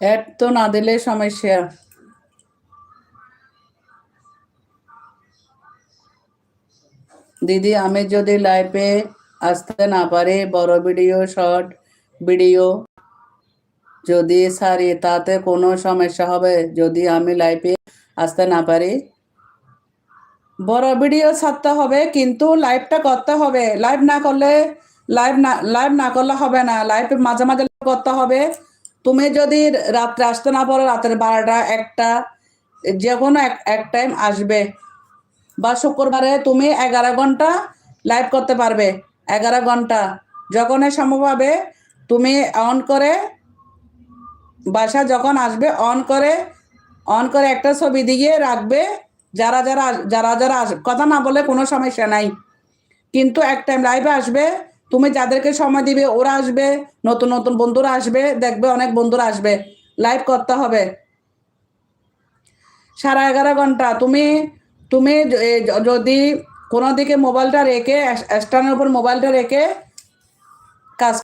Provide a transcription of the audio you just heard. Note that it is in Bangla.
অ্যাড তো না দিলে সমস্যা। দিদি আমি যদি লাইভে আসতে না পারি, বড় ভিডিও শর্ট ভিডিও যদি সারি তাতে কোনো সমস্যা হবে? যদি আমি লাইভে আসতে না পারি, বড় ভিডিও ছাড়তে হবে কিন্তু লাইভটা করতে হবে। লাইভ না করলে হবে না। লাইভ মাঝে মাঝে করতে হবে। তুমি যদি রাত্রে আসতে না পারো, রাতের 12টা 1টা যে কোনো এক টাইম আসবে, বা শুক্রবারে তুমি 11 ঘন্টা লাইভ করতে পারবে। 11 ঘন্টা যখনই সম্ভব হবে তুমি অন করে, বাসা যখন আসবে অন করে একটা ছবি দিয়ে রাখবে। যারা কথা না বলে কোনো সমস্যা নাই, কিন্তু এক টাইম লাইভে আসবে। তুমি যাদেরকে সময় দিবে ওরা আসবে, নতুন নতুন বন্ধুরা আসবে, দেখবে অনেক বন্ধুরা আসবে। লাইভ করতে হবে 11.5 ঘন্টা। তুমি তুমি যদি কোনো দিকে মোবাইলটা রেখে, স্ট্যান্ডের উপর মোবাইলটা রেখে